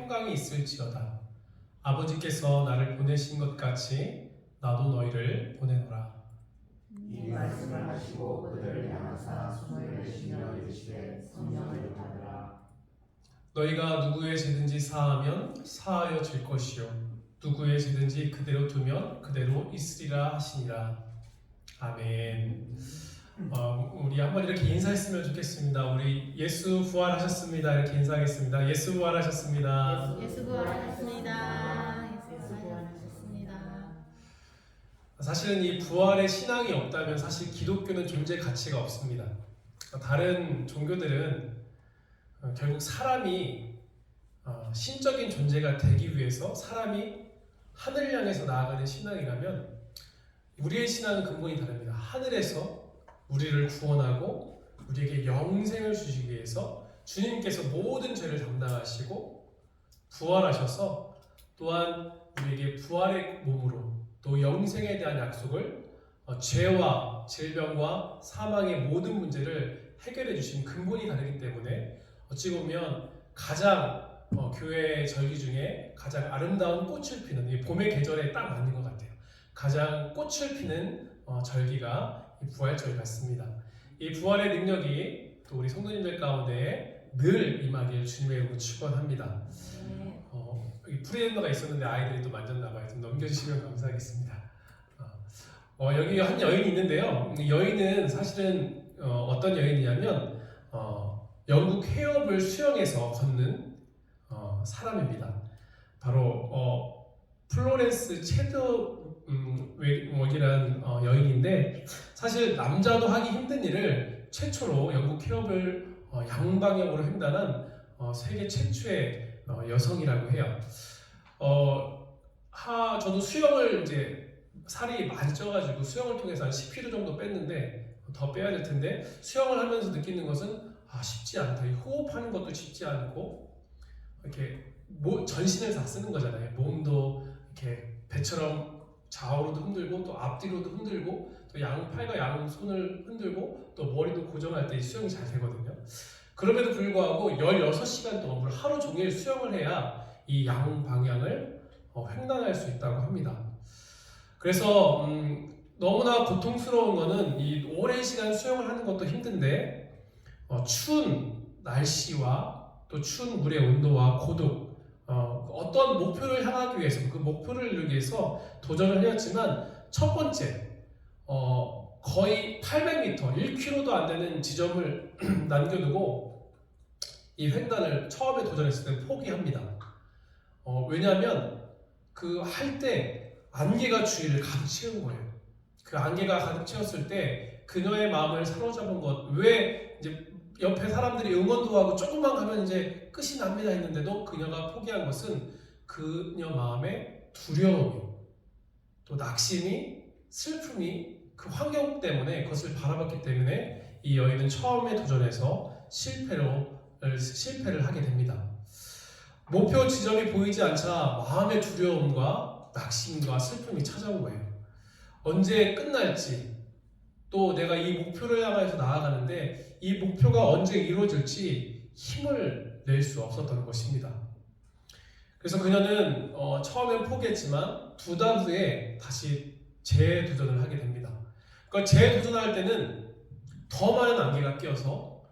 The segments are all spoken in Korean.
평강이 있을지어다. 아버지께서 나를 보내신 것 같이 나도 너희를 보내노라. 이 말씀을 하시고 그들을 향하사 손을 내시며 이르시되 성령을 받으라. 너희가 누구의 죄든지 사하면 사하여 질 것이요 누구의 죄든지 그대로 두면 그대로 있으리라 하시니라. 아멘. 우리 한번 이렇게 인사했으면 좋겠습니다. 우리 예수 부활하셨습니다. 이렇게 인사하겠습니다. 예수 부활하셨습니다. 예수 부활하셨습니다. 예수 부활하셨습니다. 사실은 이 부활의 신앙이 없다면 사실 기독교는 존재 가치가 없습니다. 다른 종교들은 결국 사람이 신적인 존재가 되기 위해서 사람이 하늘을 향해서 나아가는 신앙이라면 우리의 신앙은 근본이 다릅니다. 하늘에서 우리를 구원하고 우리에게 영생을 주시기 위해서 주님께서 모든 죄를 담당하시고 부활하셔서 또한 우리에게 부활의 몸으로 또 영생에 대한 약속을 죄와 질병과 사망의 모든 문제를 해결해 주신 근본이 다르기 때문에 어찌 보면 가장 교회의 절기 중에 가장 아름다운 꽃을 피는 이 봄의 계절에 딱 맞는 것 같아요. 가장 꽃을 피는 절기가 이 부활절 같습니다. 이 부활의 능력이 또 우리 성도님들 가운데 늘 임하길 주님의 이름으로 축원합니다. 여기 프리랜더가 있었는데 아이들이 또 만졌나봐요. 좀 넘겨주시면 감사하겠습니다. 여기 한 여인이 있는데요. 여인은 사실은 어떤 여인이냐면 영국 해협을 수영해서 걷는 사람입니다. 바로 플로렌스 체드윅이라는 여인인데 사실 남자도 하기 힘든 일을 최초로 영국 해협을 양방향으로 횡단한 세계 최초의 여성이라고 해요. 저도 수영을 이제 살이 많이 쪄가지고 수영을 통해서 한 10kg 정도 뺐는데 더 빼야 될 텐데 수영을 하면서 느끼는 것은 쉽지 않다. 호흡하는 것도 쉽지 않고 이렇게 전신을 다 쓰는 거잖아요. 몸도 이렇게 배처럼 좌우로도 흔들고 또 앞뒤로도 흔들고 또 양팔과 양손을 흔들고 또 머리도 고정할 때 수영이 잘 되거든요. 그럼에도 불구하고 16시간 동안 하루 종일 수영을 해야 이 양방향을 횡단할 수 있다고 합니다. 그래서 너무나 고통스러운 거는 이 오랜 시간 수영을 하는 것도 힘든데 추운 날씨와 또 추운 물의 온도와 고독 어떤 목표를 향하기 위해서 그 목표를 이루기 위해서 도전을 해왔지만 첫 번째 거의 800m, 1km도 안 되는 지점을 남겨두고 이 횡단을 처음에 도전했을 때 포기합니다. 왜냐하면 그 할 때 안개가 주위를 가득 채운 거예요. 그 안개가 가득 채웠을 때 그녀의 마음을 사로잡은 것, 왜 이제 옆에 사람들이 응원도 하고 조금만 가면 이제 끝이 납니다 했는데도 그녀가 포기한 것은 그녀 마음의 두려움이 또 낙심이 슬픔이 그 환경 때문에 그것을 바라봤기 때문에 이 여인은 처음에 도전해서 실패를 하게 됩니다. 목표 지점이 보이지 않자 마음의 두려움과 낙심과 슬픔이 찾아온 거예요. 언제 끝날지 또 내가 이 목표를 향해서 나아가는데 이 목표가 언제 이루어질지 힘을 낼 수 없었던 것입니다. 그래서 그녀는 처음엔 포기했지만 2달 후에 다시 재도전을 하게 됩니다. 그러니까 재도전할 때는 더 많은 안개가 끼어서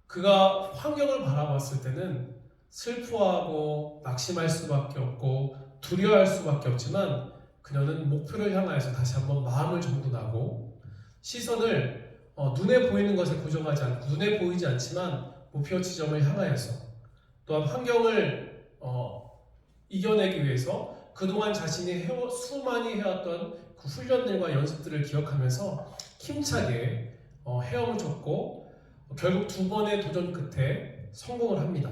그가 환경을 바라봤을 때는 슬퍼하고 낙심할 수밖에 없고 두려워할 수밖에 없지만 그녀는 목표를 향하여서 다시 한번 마음을 정돈하고 시선을 눈에 보이는 것에 고정하지 않고 눈에 보이지 않지만 목표 지점을 향하여서 또한 환경을 이겨내기 위해서 그동안 자신이 수많이 해왔던 그 훈련들과 연습들을 기억하면서 힘차게 헤엄을 쳤고 결국 2번의 도전 끝에 성공을 합니다.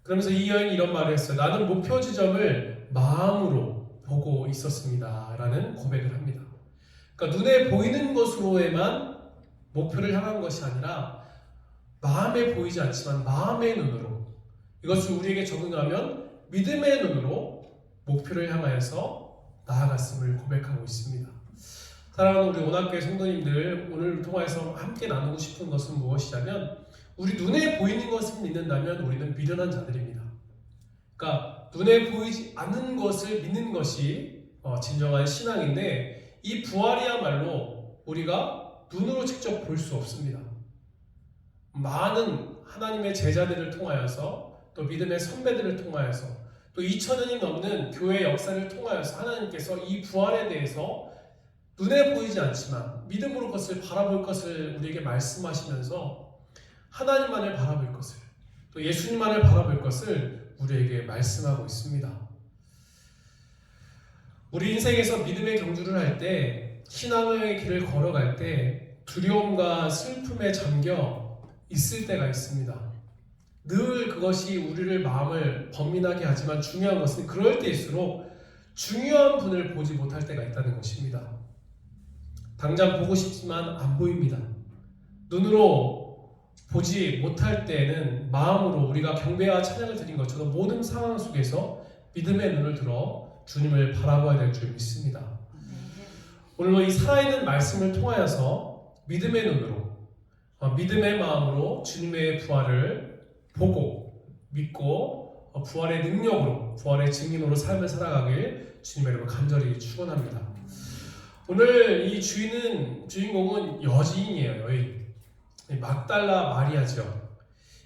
그러면서 이 여인이 이런 말을 했어요. 나는 목표 지점을 마음으로 보고 있었습니다 라는 고백을 합니다. 그러니까 눈에 보이는 것으로에만 목표를 향한 것이 아니라 마음에 보이지 않지만 마음의 눈으로 이것을 우리에게 적용하면 믿음의 눈으로 목표를 향하여서 나아갔음을 고백하고 있습니다. 사랑하는 우리 온학교의 성도님들, 오늘 통화에서 함께 나누고 싶은 것은 무엇이냐면 우리 눈에 보이는 것을 믿는다면 우리는 미련한 자들입니다. 그러니까 눈에 보이지 않는 것을 믿는 것이 진정한 신앙인데, 이 부활이야말로 우리가 눈으로 직접 볼 수 없습니다. 많은 하나님의 제자들을 통하여서, 또 믿음의 선배들을 통하여서, 또 2000년이 넘는 교회 역사를 통하여서 하나님께서 이 부활에 대해서 눈에 보이지 않지만 믿음으로 그것을 바라볼 것을 우리에게 말씀하시면서, 하나님만을 바라볼 것을, 또 예수님만을 바라볼 것을 우리에게 말씀하고 있습니다. 우리 인생에서 믿음의 경주를 할 때, 신앙의 길을 걸어갈 때 두려움과 슬픔에 잠겨 있을 때가 있습니다. 늘 그것이 우리를 마음을 번민하게 하지만, 중요한 것은 그럴 때일수록 중요한 분을 보지 못할 때가 있다는 것입니다. 당장 보고 싶지만 안 보입니다. 눈으로 보지 못할 때에는 마음으로 우리가 경배와 찬양을 드린 것처럼 모든 상황 속에서 믿음의 눈을 들어 주님을 바라봐야 될 줄 믿습니다. 오늘도 이 살아있는 말씀을 통하여서 믿음의 눈으로, 믿음의 마음으로 주님의 부활을 보고 믿고 부활의 능력으로, 부활의 증인으로 삶을 살아가길 주님의 이름으로 간절히 축원합니다. 오늘 이 주인공은 여인이에요. 여인. 막달라 마리아죠.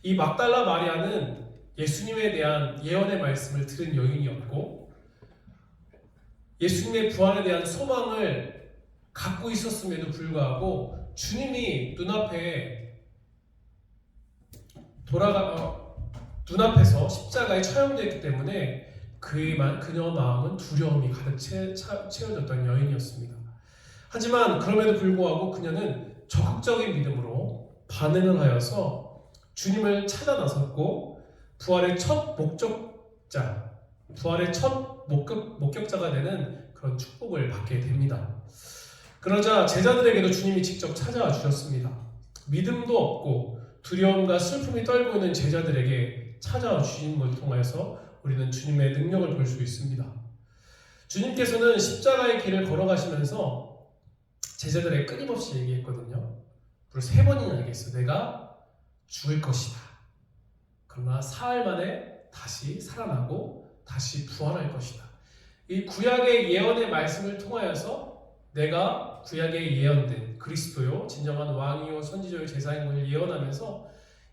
이 막달라 마리아는 예수님에 대한 예언의 말씀을 들은 여인이었고, 예수님의 부활에 대한 소망을 갖고 있었음에도 불구하고 주님이 눈앞에서 십자가에 처형되었기 때문에 그녀 마음은 두려움이 가득 채워졌던 여인이었습니다. 하지만 그럼에도 불구하고 그녀는 적극적인 믿음으로 반응을 하여서 주님을 찾아 나섰고, 부활의 첫 목격자가 되는 그런 축복을 받게 됩니다. 그러자 제자들에게도 주님이 직접 찾아와 주셨습니다. 믿음도 없고 두려움과 슬픔이 떨고 있는 제자들에게 찾아와 주신 것을 통해서 우리는 주님의 능력을 볼 수 있습니다. 주님께서는 십자가의 길을 걸어가시면서 제자들에게 끊임없이 얘기했거든요. 그리고 3번이나 얘기했어요. 내가 죽을 것이다. 그러나 사흘 만에 다시 살아나고 다시 부활할 것이다. 이 구약의 예언의 말씀을 통하여서 내가 구약에 예언된 그리스도요, 진정한 왕이요 선지자요 제사인 것을 예언하면서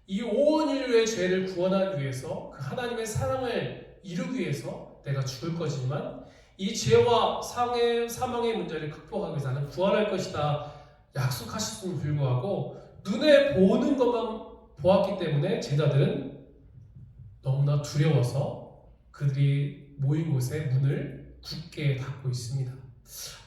이 온 인류의 죄를 구원하기 위해서, 그 하나님의 사랑을 이루기 위해서 내가 죽을 것이지만 이 죄와 사망의 문제를 극복하기 위해서 나는 부활할 것이다 약속하셨음을 불구하고 눈에 보는 것만 보았기 때문에 제자들은 너무나 두려워서 그들이 모인 곳에 문을 굳게 닫고 있습니다.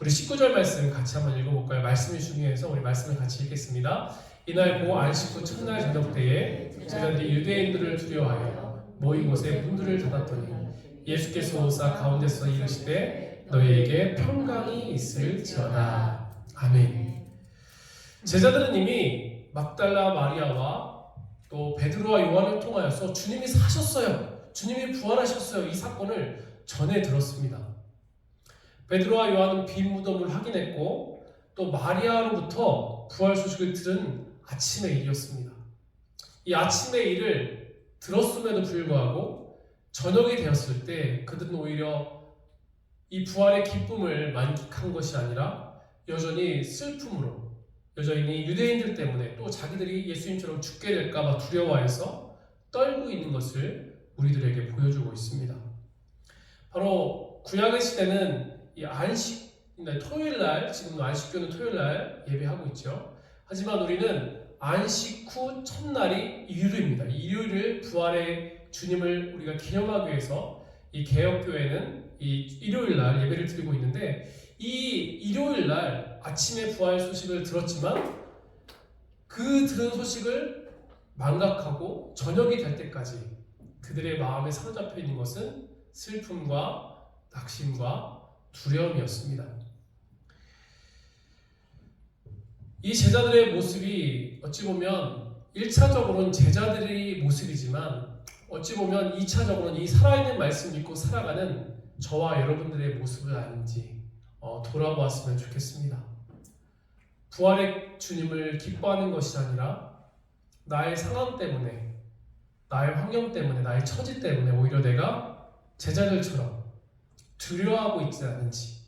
우리 19절 말씀 같이 한번 읽어볼까요? 말씀이 중요해서 우리 말씀을 같이 읽겠습니다. 이날 고 안식 후 첫날 저녁 때에 제자들이 유대인들을 두려워하여 모인 곳에 문들을 닫았더니 예수께서 오사 가운데서 이르시되 너희에게 평강이 있을지어다. 아멘. 제자들은 이미 막달라 마리아와 또 베드로와 요한을 통하여서 주님이 사셨어요, 주님이 부활하셨어요, 이 사건을 전해 들었습니다. 베드로와 요한은 빈 무덤을 확인했고, 또 마리아로부터 부활 소식을 들은 아침의 일이었습니다. 이 아침의 일을 들었음에도 불구하고 저녁이 되었을 때 그들은 오히려 이 부활의 기쁨을 만끽한 것이 아니라 여전히 슬픔으로, 여전히 유대인들 때문에 또 자기들이 예수님처럼 죽게 될까봐 두려워해서 떨고 있는 것을 우리들에게 보여주고 있습니다. 바로 구약의 시대는 이 토요일날, 지금 안식교는 토요일날 예배하고 있죠. 하지만 우리는 안식 후 첫날이 일요일입니다. 이 일요일을 부활의 주님을 우리가 기념하기 위해서 이 개혁교회는 이 일요일날 예배를 드리고 있는데, 이 일요일날 아침에 부활 소식을 들었지만 그 들은 소식을 망각하고 저녁이 될 때까지 그들의 마음에 사로잡혀 있는 것은 슬픔과 낙심과 두려움이었습니다. 이 제자들의 모습이 어찌 보면 1차적으로는 제자들의 모습이지만 어찌 보면 2차적으로는 이 살아있는 말씀 믿고 살아가는 저와 여러분들의 모습은 아닌지 돌아보았으면 좋겠습니다. 부활의 주님을 기뻐하는 것이 아니라 나의 상황 때문에, 나의 환경 때문에, 나의 처지 때문에 오히려 내가 제자들처럼 두려워하고 있지 않은지,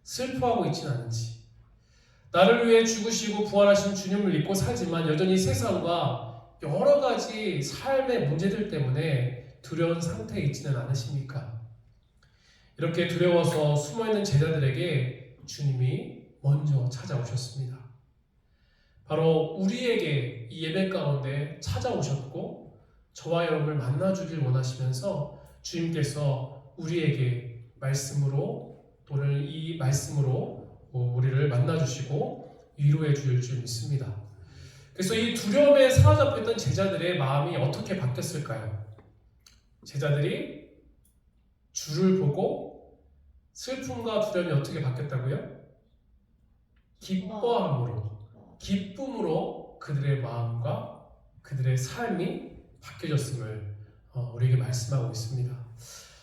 슬퍼하고 있지는 않은지, 나를 위해 죽으시고 부활하신 주님을 믿고 살지만 여전히 세상과 여러 가지 삶의 문제들 때문에 두려운 상태에 있지는 않으십니까? 이렇게 두려워서 숨어있는 제자들에게 주님이 먼저 찾아오셨습니다. 바로 우리에게 이 예배 가운데 찾아오셨고 저와 여러분을 만나주길 원하시면서 주님께서 우리에게 말씀으로 또는 이 말씀으로 우리를 만나주시고 위로해 주실 줄 믿습니다. 그래서 이 두려움에 사로잡혀 있던 제자들의 마음이 어떻게 바뀌었을까요? 제자들이 주를 보고 슬픔과 두려움이 어떻게 바뀌었다고요? 기쁨으로 그들의 마음과 그들의 삶이 바뀌어졌음을 우리에게 말씀하고 있습니다.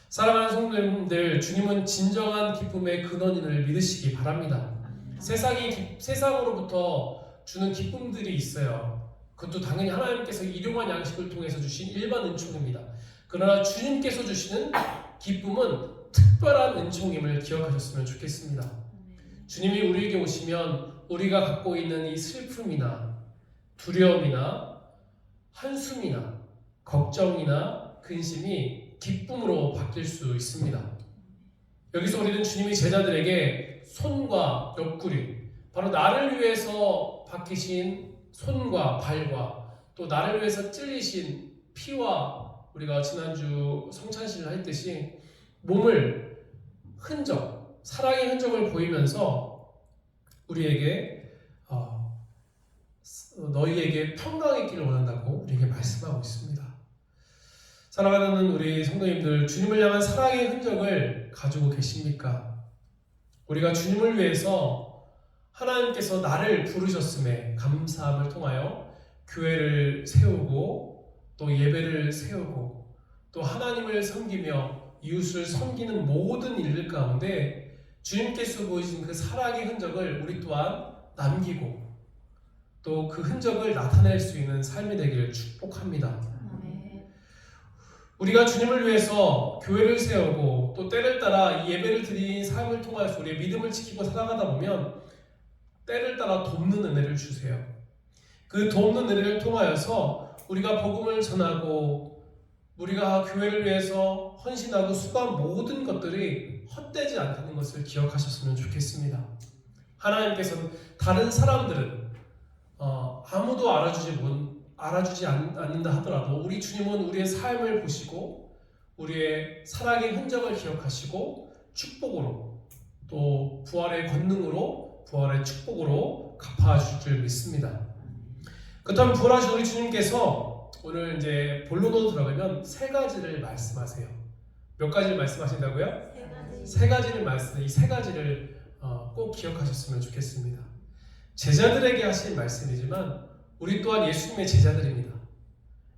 사랑하는 성도님들, 주님은 진정한 기쁨의 근원인을 믿으시기 바랍니다. 세상으로부터 주는 기쁨들이 있어요. 그것도 당연히 하나님께서 일용한 양식을 통해서 주신 일반 은총입니다. 그러나 주님께서 주시는 기쁨은 특별한 은총임을 기억하셨으면 좋겠습니다. 주님이 우리에게 오시면 우리가 갖고 있는 이 슬픔이나 두려움이나 한숨이나 걱정이나 근심이 기쁨으로 바뀔 수 있습니다. 여기서 우리는 주님이 제자들에게 손과 옆구리, 바로 나를 위해서 박히신 손과 발과 또 나를 위해서 찔리신 피와 우리가 지난주 성찬식을 했듯이 몸을 사랑의 흔적을 보이면서 우리에게 너희에게 평강이 있기를 원한다고 우리에게 말씀하고 있습니다. 사랑하는 우리 성도님들, 주님을 향한 사랑의 흔적을 가지고 계십니까? 우리가 주님을 위해서 하나님께서 나를 부르셨음에 감사함을 통하여 교회를 세우고 또 예배를 세우고 또 하나님을 섬기며 이웃을 섬기는 모든 일들 가운데 주님께서 보이신 그 사랑의 흔적을 우리 또한 남기고 또 그 흔적을 나타낼 수 있는 삶이 되기를 축복합니다. 우리가 주님을 위해서 교회를 세우고 또 때를 따라 이 예배를 드린 삶을 통해서 우리의 믿음을 지키고 살아가다 보면 때를 따라 돕는 은혜를 주세요. 그 돕는 은혜를 통하여서 우리가 복음을 전하고 우리가 교회를 위해서 헌신하고 수고한 모든 것들이 헛되지 않다는 것을 기억하셨으면 좋겠습니다. 하나님께서는 다른 사람들은 아무도 알아주지 않는다 하더라도 우리 주님은 우리의 삶을 보시고 우리의 사랑의 흔적을 기억하시고 축복으로 또 부활의 권능으로 부활의 축복으로 갚아주실 줄 믿습니다. 그렇다면 부활하신 우리 주님께서 오늘 이제 본론으로 들어가면 세 가지를 말씀하세요. 몇 가지를 말씀하신다고요? 세 가지를 이 세 가지를 꼭 기억하셨으면 좋겠습니다. 제자들에게 하신 말씀이지만 우리 또한 예수님의 제자들입니다.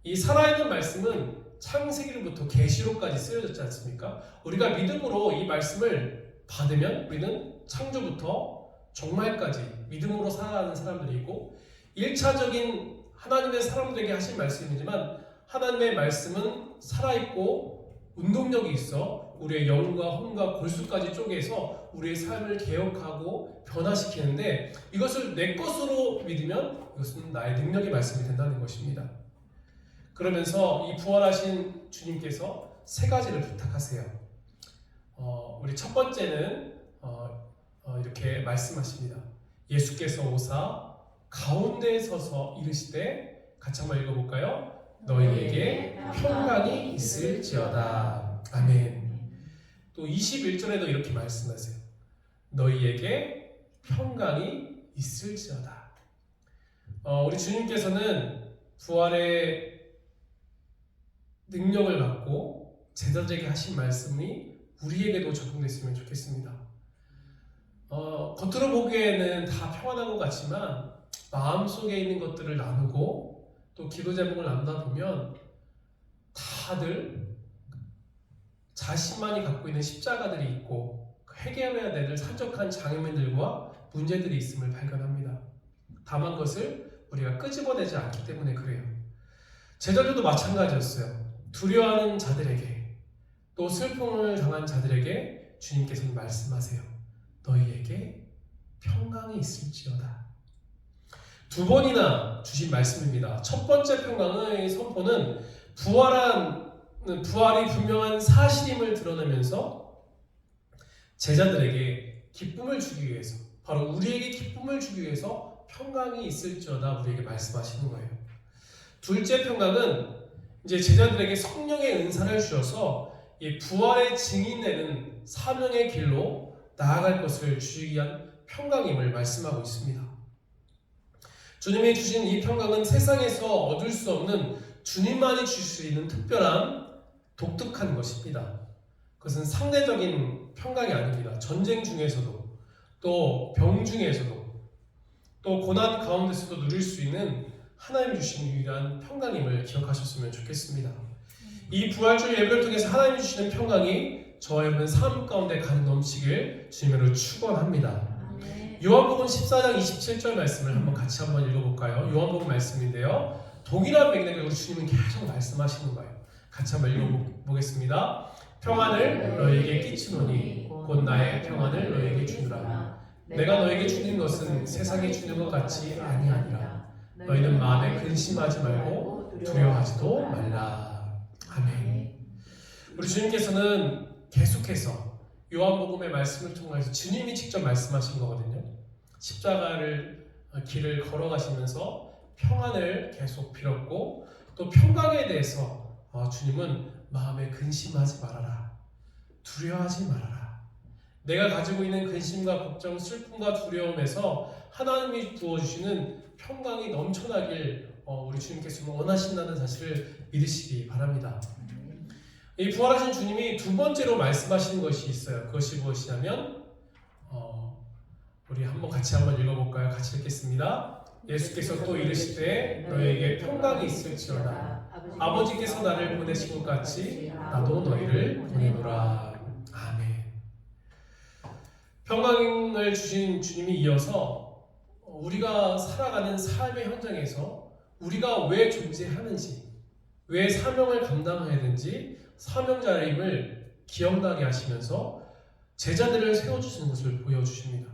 이 살아있는 말씀은 창세기로부터 계시록까지 쓰여졌지 않습니까? 우리가 믿음으로 이 말씀을 받으면 우리는 창조부터 종말까지 믿음으로 살아가는 사람들이고 1차적인 하나님의 사람들에게 하신 말씀이지만 하나님의 말씀은 살아있고 운동력이 있어 우리의 영과 혼과 골수까지 쪼개서 우리의 삶을 개혁하고 변화시키는데 이것을 내 것으로 믿으면 이것은 나의 능력의 말씀이 된다는 것입니다. 그러면서 이 부활하신 주님께서 세 가지를 부탁하세요. 우리 첫 번째는 이렇게 말씀하십니다. 예수께서 오사 가운데에 서서 이르시되 같이 한번 읽어볼까요? 너희에게 평강이 있을지어다. 아멘. 또 21절에도 이렇게 말씀하세요. 너희에게 평강이 있을지어다. 우리 주님께서는 부활의 능력을 갖고 제자들에게 하신 말씀이 우리에게도 적용됐으면 좋겠습니다. 겉으로 보기에는 다 평안한 것 같지만 마음속에 있는 것들을 나누고 또 기도 제목을 나누다 보면 다들 자신만이 갖고 있는 십자가들이 있고 해결해야 될 산적한 장애물들과 문제들이 있음을 발견합니다. 다만 그것을 우리가 끄집어내지 않기 때문에 그래요. 제자들도 마찬가지였어요. 두려워하는 자들에게 또 슬픔을 당한 자들에게 주님께서는 말씀하세요. 너희에게 평강이 있을지어다. 두 번이나 주신 말씀입니다. 첫 번째 평강의 선포는 부활이 분명한 사실임을 드러내면서 제자들에게 기쁨을 주기 위해서, 바로 우리에게 기쁨을 주기 위해서 평강이 있을지어다 우리에게 말씀하시는 거예요. 둘째 평강은 이제 제자들에게 성령의 은사를 주셔서 이 부활의 증인되는 사명의 길로 나아갈 것을 주기 위한 평강임을 말씀하고 있습니다. 주님이 주신 이 평강은 세상에서 얻을 수 없는 주님만이 주실 수 있는 특별한 독특한 것입니다. 그것은 상대적인 평강이 아닙니다. 전쟁 중에서도 또 병 중에서도 또 고난 가운데서도 누릴 수 있는 하나님 주신 유일한 평강임을 기억하셨으면 좋겠습니다. 이 부활절 예배를 통해서 하나님 주시는 평강이 저와 여러분 삶 가운데 가득 넘치길 주님으로 축원합니다. 요한복음 14장 27절 말씀을 같이 한번 읽어볼까요? 요한복음 말씀인데요. 동일한 맥락에 우리 주님은 계속 말씀하시는 거예요. 같이 한번 읽어보겠습니다. 평안을 너희에게 끼치노니 곧 나의 평안을 너희에게 주노라. 내가 너희에게 주는 것은 세상에 주는 것 같이 아니하니라. 너희는 마음에 근심하지 말고 두려워하지도 말라. 아멘. 우리 주님께서는 계속해서 요한복음의 말씀을 통해서 주님이 직접 말씀하신 거거든요. 십자가를 길을 걸어가시면서 평안을 계속 빌었고 또 평강에 대해서 주님은 마음에 근심하지 말아라. 두려워하지 말아라. 내가 가지고 있는 근심과 걱정, 슬픔과 두려움에서 하나님이 부어주시는 평강이 넘쳐나길 우리 주님께서 원하신다는 사실을 믿으시기 바랍니다. 이 부활하신 주님이 두 번째로 말씀하시는 것이 있어요. 그것이 무엇이냐면 우리 같이 한번 읽어볼까요? 같이 읽겠습니다. 예수께서 또 이르시되 너희에게 평강이 있을지어다. 아버지께서 나를 보내신 것 같이 나도 너희를 보내노라. 아멘. 평강을 주신 주님이 이어서 우리가 살아가는 삶의 현장에서 우리가 왜 존재하는지, 왜 사명을 감당해야 되는지 사명자임을 기억나게 하시면서 제자들을 세워주시는 것을 보여주십니다.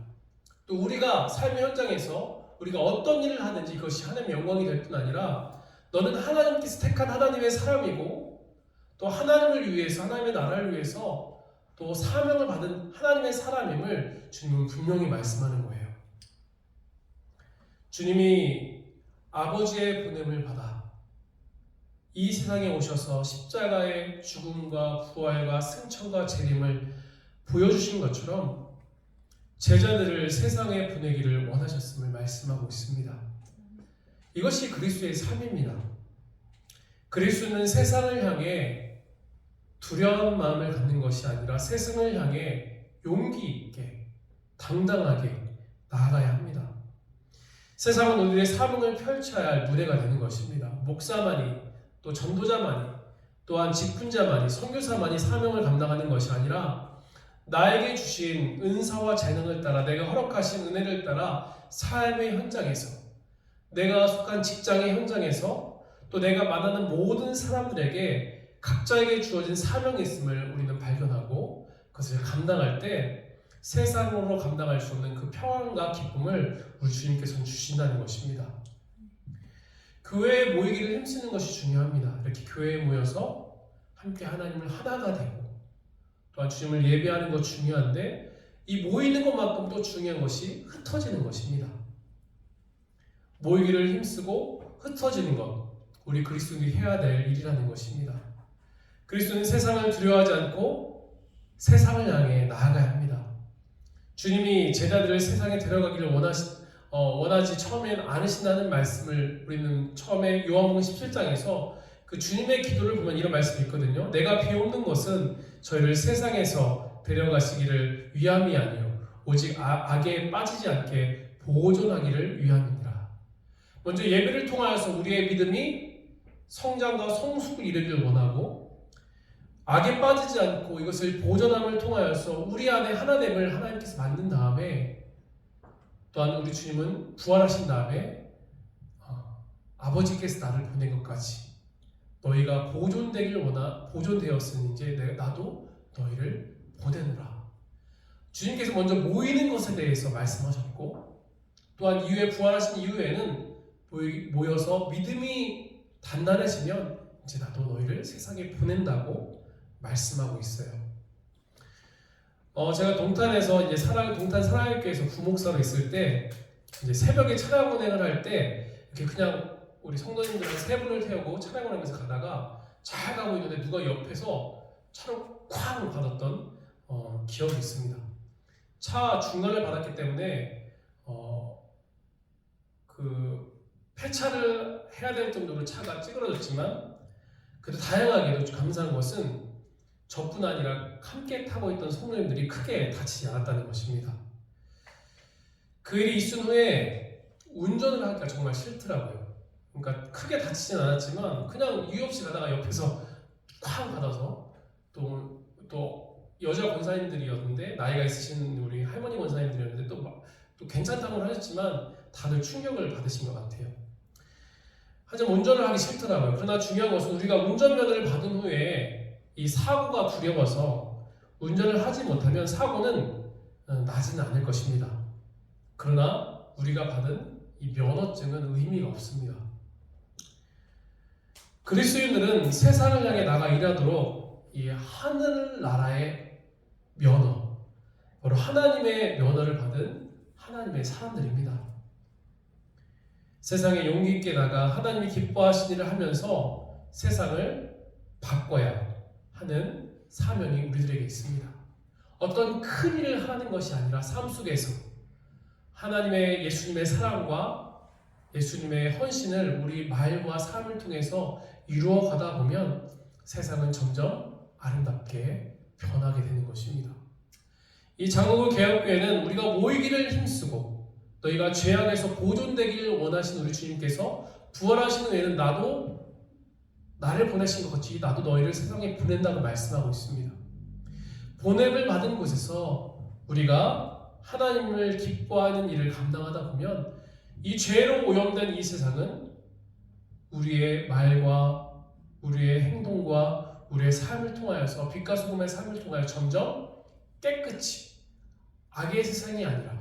또 우리가 삶의 현장에서 우리가 어떤 일을 하든지 그것이 하나님의 영광이 될 뿐 아니라 너는 하나님께서 택한 하나님의 사람이고 또 하나님을 위해서, 하나님의 나라를 위해서 또 사명을 받은 하나님의 사람임을 주님은 분명히 말씀하는 거예요. 주님이 아버지의 보냄을 받아 이 세상에 오셔서 십자가의 죽음과 부활과 승천과 재림을 보여주신 것처럼 제자들을 세상에 보내기를 원하셨음을 말씀하고 있습니다. 이것이 그리스도의 삶입니다. 그리스도는 세상을 향해 두려운 마음을 갖는 것이 아니라 세상을 향해 용기 있게 당당하게 나아가야 합니다. 세상은 우리의 사명을 펼쳐야 할 무대가 되는 것입니다. 목사만이 또 전도자만이 또한 직분자만이 선교사만이 사명을 감당하는 것이 아니라 나에게 주신 은사와 재능을 따라 내가 허락하신 은혜를 따라 삶의 현장에서 내가 속한 직장의 현장에서 또 내가 만나는 모든 사람들에게 각자에게 주어진 사명이 있음을 우리는 발견하고 그것을 감당할 때 세상으로 감당할 수 없는 그 평안과 기쁨을 우리 주님께서는 주신다는 것입니다. 교회에 모이기를 힘쓰는 것이 중요합니다. 이렇게 교회에 모여서 함께 하나님을 하나가 되고 또한 주님을 예배하는 것 중요한데 이 모이는 것만큼 또 중요한 것이 흩어지는 것입니다. 모이기를 힘쓰고 흩어지는 것, 우리 그리스도인들이 해야 될 일이라는 것입니다. 그리스도는 세상을 두려워하지 않고 세상을 향해 나아가야 합니다. 주님이 제자들을 세상에 데려가기를 원하지 처음엔 않으신다는 말씀을 우리는 처음에 요한복음 17장에서 그 주님의 기도를 보면 이런 말씀이 있거든요. 내가 비옵는 것은 저희를 세상에서 데려가시기를 위함이 아니요 오직 악에 빠지지 않게 보존하기를 위함이니라. 먼저 예배를 통하여서 우리의 믿음이 성장과 성숙을 이루기를 원하고 악에 빠지지 않고 이것을 보존함을 통하여서 우리 안에 하나됨을 하나님께서 만든 다음에 또한 우리 주님은 부활하신 다음에 아버지께서 나를 보낸 것까지 너희가 보존되었으니 이제 나도 너희를 보내노라. 주님께서 먼저 모이는 것에 대해서 말씀하셨고, 또한 이후에 부활하신 이후에는 모여서 믿음이 단단해지면 이제 나도 너희를 세상에 보낸다고 말씀하고 있어요. 제가 동탄에서 이제 동탄 사랑교회에서 부목사로 있을 때 이제 새벽에 차량 운행을 할 때 이렇게 그냥 우리 성도님들은 세 분을 태우고 차량 운행하면서 가다가 잘 가고 있는데 누가 옆에서 차를 쾅 받았던 기억이 있습니다. 차 중간을 받았기 때문에 그 폐차를 해야 될 정도로 차가 찌그러졌지만 그래도 다행하게도 감사한 것은 저뿐 아니라 함께 타고 있던 성도님들이 크게 다치지 않았다는 것입니다. 그 일이 있은 후에 운전을 하기가 정말 싫더라고요. 그러니까 크게 다치진 않았지만 그냥 이유 없이 가다가 옆에서 쾅 받아서 또 여자 권사님들이었는데 나이가 있으신 우리 할머니 권사님들이었는데 또 괜찮다고 하셨지만 다들 충격을 받으신 것 같아요. 하지만 운전을 하기 싫더라고요. 그러나 중요한 것은 우리가 운전면허를 받은 후에 이 사고가 두려워서 운전을 하지 못하면 사고는 나지는 않을 것입니다. 그러나 우리가 받은 이 면허증은 의미가 없습니다. 그리스도인들은 세상을 향해 나가 일하도록 이 하늘나라의 면허, 바로 하나님의 면허를 받은 하나님의 사람들입니다. 세상에 용기 있게 나가 하나님이 기뻐하신 일을 하면서 세상을 바꿔야 하는 사명이 우리들에게 있습니다. 어떤 큰 일을 하는 것이 아니라 삶 속에서 하나님의 예수님의 사랑과 예수님의 헌신을 우리 말과 삶을 통해서 이루어 가다 보면 세상은 점점 아름답게 변하게 되는 것입니다. 이 장로교 개혁교회는 우리가 모이기를 힘쓰고 너희가 죄악에서 보존되기를 원하신 우리 주님께서 부활하신 후에는 나를 보내신 것 같이 나도 너희를 세상에 보낸다고 말씀하고 있습니다. 보냄을 받은 곳에서 우리가 하나님을 기뻐하는 일을 감당하다 보면 이 죄로 오염된 이 세상은 우리의 말과 우리의 행동과 우리의 삶을 통하여서 빛과 소금의 삶을 통하여 점점 깨끗이 악의 세상이 아니라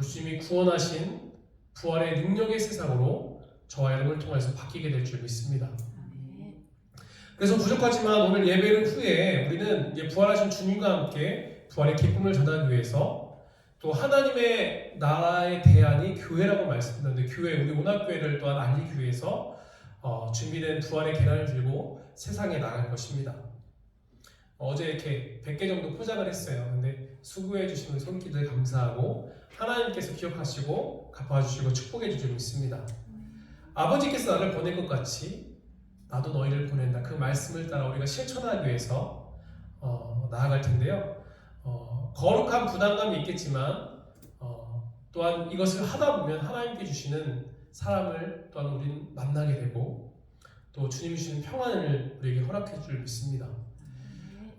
주님이 구원하신 부활의 능력의 세상으로 저와 여러분을 통해서 바뀌게 될 줄 믿습니다. 그래서 부족하지만 오늘 예배를 후에 우리는 이제 부활하신 주님과 함께 부활의 기쁨을 전하기 위해서 또 하나님의 나라의 대안이 교회라고 말씀드렸는데 교회, 우리 온합교회를 또한 알리기 위해서 준비된 부활의 계란을 들고 세상에 나갈 것입니다. 어제 이렇게 100개 정도 포장을 했어요. 근데 수고해 주신 손길들 감사하고 하나님께서 기억하시고 갚아주시고 축복해 주실 줄 믿습니다. 아버지께서 나를 보낸 것 같이 나도 너희를 보낸다. 그 말씀을 따라 우리가 실천하기 위해서 나아갈 텐데요. 거룩한 부담감이 있겠지만 또한 이것을 하다 보면 하나님께 주시는 사람을 또한 우리는 만나게 되고 또 주님이 주시는 평안을 우리에게 허락해 줄 믿습니다.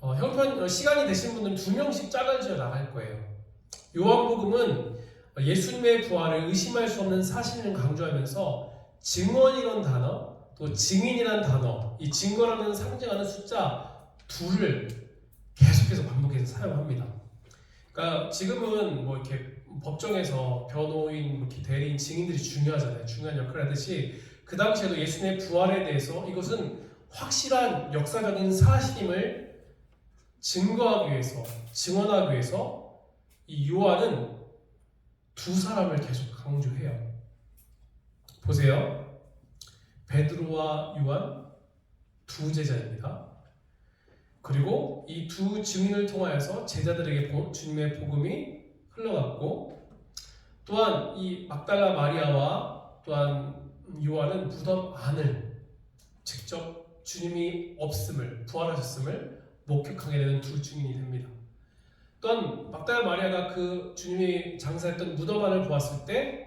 형편 시간이 되신 분들은 2명씩 짝을 지어 나갈 거예요. 요한복음은 예수님의 부활을 의심할 수 없는 사실을 강조하면서 증언이라는 단어, 또 증인이라는 단어, 이 증거라는 상징하는 숫자 2를 계속해서 반복해서 사용합니다. 그러니까 지금은 뭐 이렇게 법정에서 변호인, 이렇게 대리인, 증인들이 중요하잖아요. 중요한 역할을 하듯이 그 당시에도 예수님의 부활에 대해서 이것은 확실한 역사적인 사실임을 증거하기 위해서, 증언하기 위해서 이 요한은 2사람을 계속 강조해요. 보세요. 베드로와 요한 2 제자입니다. 그리고 이 2 증인을 통하여서 제자들에게 주님의 복음이 흘러갔고 또한 이 막달라 마리아와 또한 요한은 무덤 안을 직접 주님이 없음을, 부활하셨음을 목격하게 되는 2 증인이 됩니다. 또한 막달라 마리아가 그 주님이 장사했던 무덤 안을 보았을 때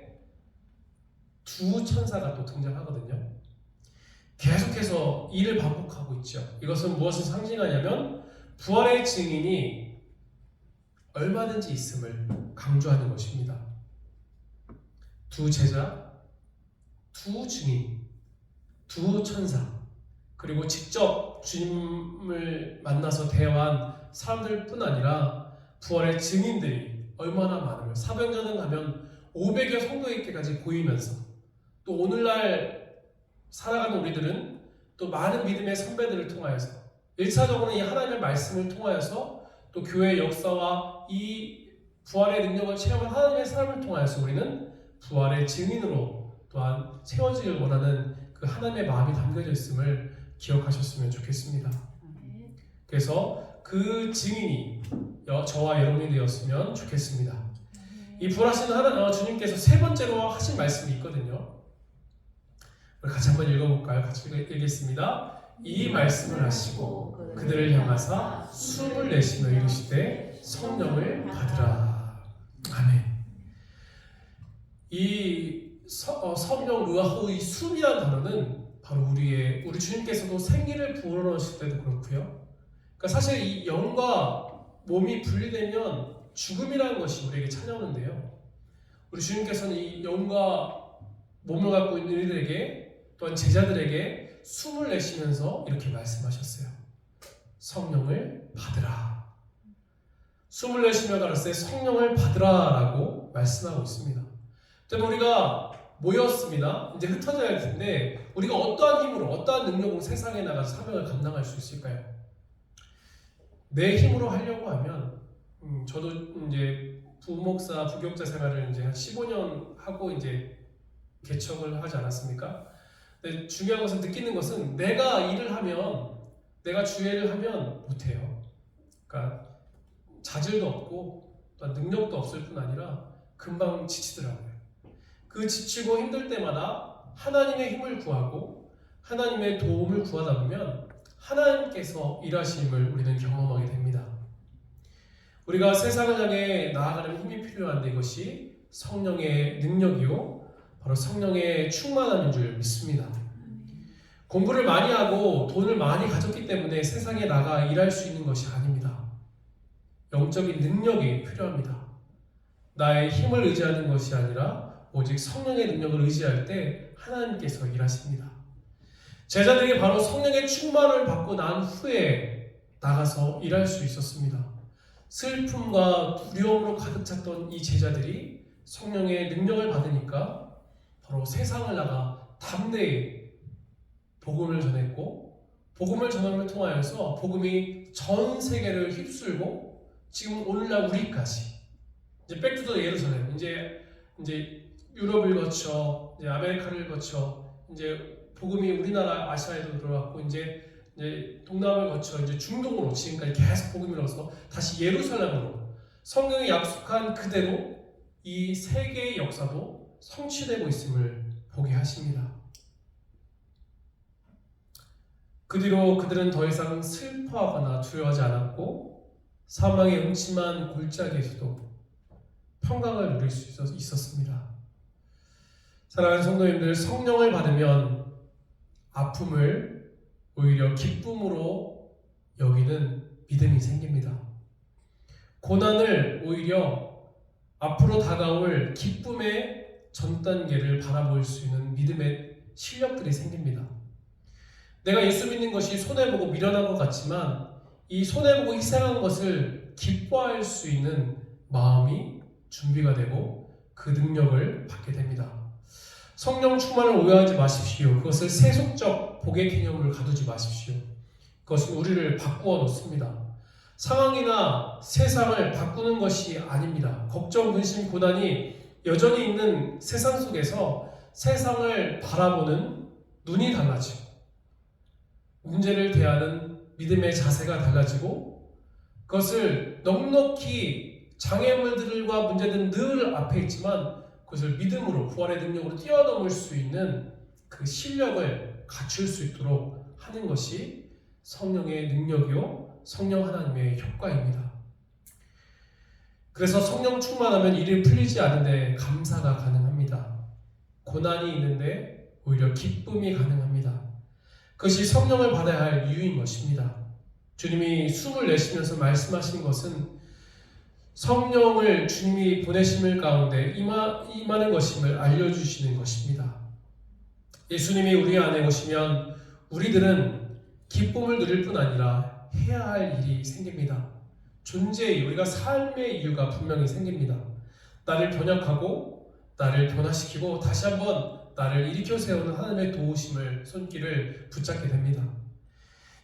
2 천사가 또 등장하거든요. 계속해서 이를 반복하고 있죠. 이것은 무엇을 상징하냐면 부활의 증인이 얼마든지 있음을 강조하는 것입니다. 2 제자, 2 증인, 2 천사, 그리고 직접 주님을 만나서 대화한 사람들뿐 아니라 부활의 증인들이 얼마나 많으면 사도행전에 가면 500여 성도에게까지 보이면서 또 오늘날 살아가는 우리들은 또 많은 믿음의 선배들을 통하여서 1차적으로는 이 하나님의 말씀을 통하여서 또 교회의 역사와 이 부활의 능력을 체험한 하나님의 사람을 통하여서 우리는 부활의 증인으로 또한 세워지길 원하는 그 하나님의 마음이 담겨져 있음을 기억하셨으면 좋겠습니다. 그래서 그 증인이 저와 여러분이 되었으면 좋겠습니다. 이 부활하신 주님께서 세 번째로 하신 말씀이 있거든요. 우리 같이 한번 읽어볼까요? 같이 읽겠습니다. 이 말씀을 하시고 그들을 향하사 숨을 내쉬며 이르시되 성령을 받으라. 아멘. 이 성령 루아호 이 숨이라는 단어는 바로 우리 주님께서도 생기를 불어넣으실 때도 그렇고요. 그러니까 사실 이 영과 몸이 분리되면 죽음이라는 것이 우리에게 찾아오는데요. 우리 주님께서는 이 영과 몸을 갖고 있는 이들에게 또한 제자들에게 숨을 내쉬면서 이렇게 말씀하셨어요. 성령을 받으라. 숨을 내쉬며 가라사대 성령을 받으라라고 말씀하고 있습니다. 때문에 우리가 모였습니다. 이제 흩어져야 할 텐데 우리가 어떠한 힘으로 어떠한 능력으로 세상에 나가서 사명을 감당할 수 있을까요? 내 힘으로 하려고 하면 저도 이제 부목사 부교육자 생활을 이제 한 15년 하고 이제 개척을 하지 않았습니까? 근데 중요한 것은 느끼는 것은 내가 일을 하면 내가 주회를 하면 못해요. 그러니까 자질도 없고 또 능력도 없을 뿐 아니라 금방 지치더라고요. 그 지치고 힘들 때마다 하나님의 힘을 구하고 하나님의 도움을 구하다 보면 하나님께서 일하심을 우리는 경험하게 됩니다. 우리가 세상을 향해 나아가는 힘이 필요한데 이것이 성령의 능력이요 바로 성령의 충만함인 줄 믿습니다. 공부를 많이 하고 돈을 많이 가졌기 때문에 세상에 나가 일할 수 있는 것이 아닙니다. 영적인 능력이 필요합니다. 나의 힘을 의지하는 것이 아니라 오직 성령의 능력을 의지할 때 하나님께서 일하십니다. 제자들이 바로 성령의 충만을 받고 난 후에 나가서 일할 수 있었습니다. 슬픔과 두려움으로 가득 찼던 이 제자들이 성령의 능력을 받으니까 바로 세상을 나가 담대히 복음을 전했고 복음을 전함을 통하여서 복음이 전 세계를 휩쓸고 지금 오늘날 우리까지 이제 백투더 예루살렘 이제 유럽을 거쳐 이제 아메리카를 거쳐 이제 복음이 우리나라 아시아에도 들어왔고 이제 동남아를 거쳐 이제 중동으로 지금까지 계속 복음이 흘러서 다시 예루살렘으로 성경이 약속한 그대로 이 세계의 역사도 성취되고 있음을 보게 하십니다. 그 뒤로 그들은 더 이상 슬퍼하거나 두려워하지 않았고 사망의 음침한 골짜기에서도 평강을 누릴 수 있었습니다. 사랑하는 성도님들, 성령을 받으면 아픔을 오히려 기쁨으로 여기는 믿음이 생깁니다. 고난을 오히려 앞으로 다가올 기쁨의 전 단계를 바라볼 수 있는 믿음의 실력들이 생깁니다. 내가 예수 믿는 것이 손해보고 미련한 것 같지만 이 손해보고 희생한 것을 기뻐할 수 있는 마음이 준비가 되고 그 능력을 받게 됩니다. 성령 충만을 오해하지 마십시오. 그것을 세속적 복의 개념으로 가두지 마십시오. 그것은 우리를 바꾸어 놓습니다. 상황이나 세상을 바꾸는 것이 아닙니다. 걱정, 근심, 고난이 여전히 있는 세상 속에서 세상을 바라보는 눈이 달라지고 문제를 대하는 믿음의 자세가 달라지고 그것을 넉넉히 장애물들과 문제들은 늘 앞에 있지만 그것을 믿음으로 부활의 능력으로 뛰어넘을 수 있는 그 실력을 갖출 수 있도록 하는 것이 성령의 능력이요 성령 하나님의 효과입니다. 그래서 성령 충만하면 일이 풀리지 않는데 감사가 가능합니다. 고난이 있는데 오히려 기쁨이 가능합니다. 그것이 성령을 받아야 할 이유인 것입니다. 주님이 숨을 내쉬면서 말씀하신 것은 성령을 주님이 보내심을 가운데 임하는 것임을 알려주시는 것입니다. 예수님이 우리 안에 오시면 우리들은 기쁨을 누릴 뿐 아니라 해야 할 일이 생깁니다. 존재의 우리가 삶의 이유가 분명히 생깁니다. 나를 변혁하고 나를 변화시키고 다시 한번 나를 일으켜 세우는 하나님의 도우심을 손길을 붙잡게 됩니다.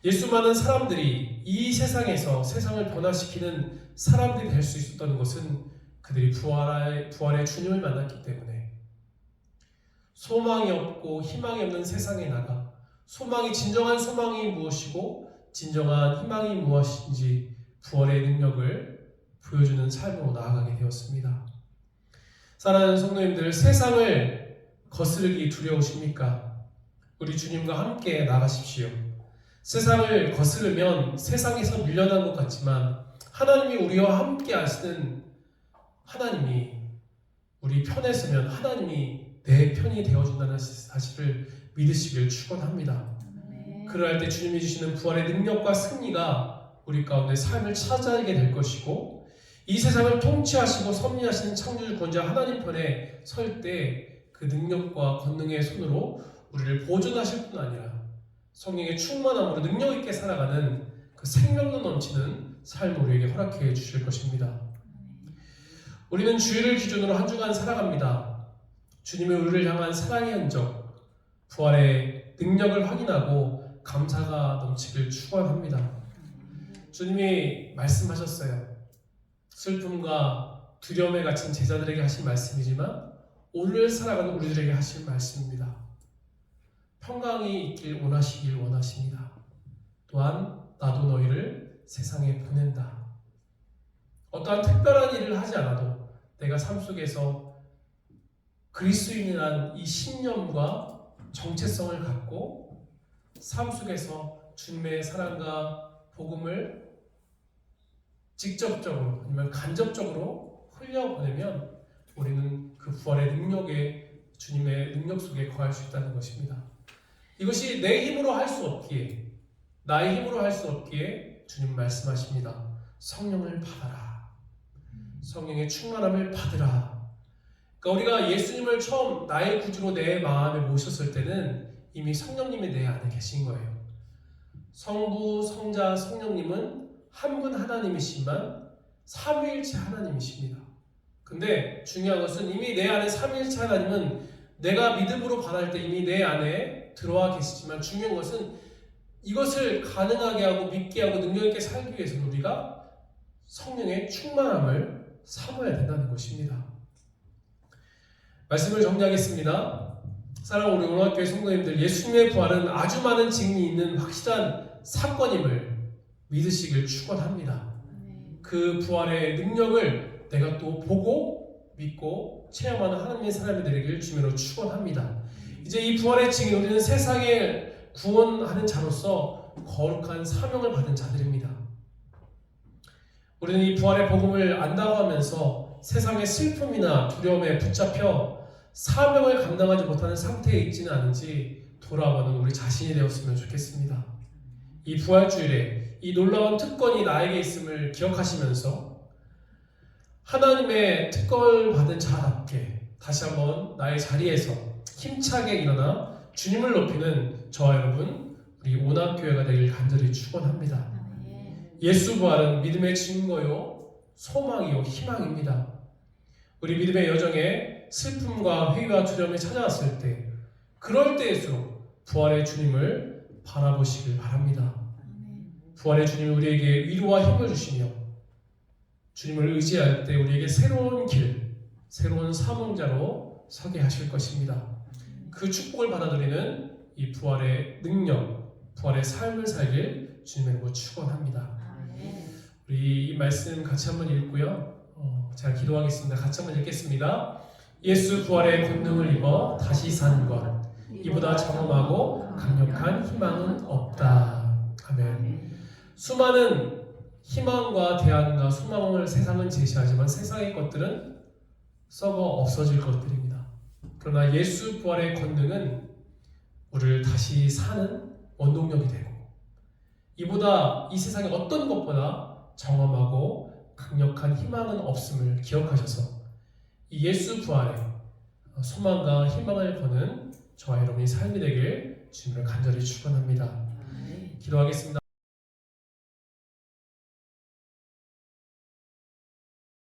예수많은 사람들이 이 세상에서 세상을 변화시키는 사람들이 될 수 있었던 것은 그들이 부활의 주님을 만났기 때문에 소망이 없고 희망이 없는 세상에 나가 진정한 소망이 무엇이고 진정한 희망이 무엇인지 부활의 능력을 보여주는 삶으로 나아가게 되었습니다. 사랑하는 성도님들, 세상을 거스르기 두려우십니까? 우리 주님과 함께 나가십시오. 세상을 거스르면 세상에서 밀려난 것 같지만 하나님이 우리와 함께 하시는 하나님이 우리 편에 서면 하나님이 내 편이 되어준다는 사실을 믿으시길 축원합니다. 그러할 때 주님이 주시는 부활의 능력과 승리가 우리 가운데 삶을 찾아가게 될 것이고 이 세상을 통치하시고 섭리하시는 창조주 권자 하나님 편에 설 때 그 능력과 권능의 손으로 우리를 보존하실 뿐 아니라 성령의 충만함으로 능력 있게 살아가는 그 생명력 넘치는 삶을 우리에게 허락해 주실 것입니다. 우리는 주일을 기준으로 한 주간 살아갑니다. 주님의 우리를 향한 사랑의 흔적, 부활의 능력을 확인하고 감사가 넘치길 축원합니다. 주님이 말씀하셨어요. 슬픔과 두려움에 갇힌 제자들에게 하신 말씀이지만 오늘 살아가는 우리들에게 하신 말씀입니다. 평강이 있길 원하시길 원하십니다. 또한 나도 너희를 세상에 보낸다. 어떠한 특별한 일을 하지 않아도 내가 삶 속에서 그리스도인이란 이 신념과 정체성을 갖고 삶 속에서 주님의 사랑과 복음을 직접적으로 아니면 간접적으로 흘려보내면 우리는 그 부활의 능력에 주님의 능력 속에 거할 수 있다는 것입니다. 이것이 내 힘으로 할 수 없기에 나의 힘으로 할 수 없기에 주님 말씀하십니다. 성령을 받아라. 성령의 충만함을 받으라. 그러니까 우리가 예수님을 처음 나의 구주로 내 마음에 모셨을 때는 이미 성령님이 내 안에 계신 거예요. 성부, 성자, 성령님은 한 분 하나님이시지만 삼위일체 하나님이십니다. 근데 중요한 것은 이미 내 안에 삼위일체 하나님은 내가 믿음으로 받을 때 이미 내 안에 들어와 계시지만 중요한 것은 이것을 가능하게 하고 믿게 하고 능력 있게 살기 위해서는 우리가 성령의 충만함을 삼아야 된다는 것입니다. 말씀을 정리하겠습니다. 사랑하는 우리 오늘학교의 성도님들, 예수님의 부활은 아주 많은 증인이 있는 확실한 사건임을 믿으시길 축원합니다. 그 부활의 능력을 내가 또 보고 믿고 체험하는 하나님의 사람이 되기를 주님으로 축원합니다. 이제 이 부활의 증인, 우리는 세상을 구원하는 자로서 거룩한 사명을 받은 자들입니다. 우리는 이 부활의 복음을 안다고 하면서 세상의 슬픔이나 두려움에 붙잡혀 사명을 감당하지 못하는 상태에 있지는 않은지 돌아보는 우리 자신이 되었으면 좋겠습니다. 이 부활주일에 이 놀라운 특권이 나에게 있음을 기억하시면서 하나님의 특권을 받은 자답게 다시 한번 나의 자리에서 힘차게 일어나 주님을 높이는 저와 여러분 우리 온학교회가 되길 간절히 축원합니다. 예수 부활은 믿음의 증거요 소망이요 희망입니다. 우리 믿음의 여정에 슬픔과 회의와 두려움이 찾아왔을 때 그럴 때일수록 부활의 주님을 바라보시길 바랍니다. 부활의 주님이 우리에게 위로와 힘을 주시며 주님을 의지할 때 우리에게 새로운 길, 새로운 사명자로 서게 하실 것입니다. 그 축복을 받아들이는 이 부활의 능력, 부활의 삶을 살길 주님의 이름으로 축원합니다. 우리 이 말씀 같이 한번 읽고요. 제가 기도하겠습니다. 같이 한번 읽겠습니다. 예수 부활의 권능을 입어 다시 사는 것, 이보다 장엄하고 강력한 희망은 없다. 아멘. 수많은 희망과 대안과 소망을 세상은 제시하지만 세상의 것들은 썩어 없어질 것들입니다. 그러나 예수 부활의 권능은 우리를 다시 사는 원동력이 되고 이보다 이 세상의 어떤 것보다 정엄하고 강력한 희망은 없음을 기억하셔서 이 예수 부활에 소망과 희망을 거는 저와 여러분의 삶이 되길 주님을 간절히 축원합니다. 기도하겠습니다.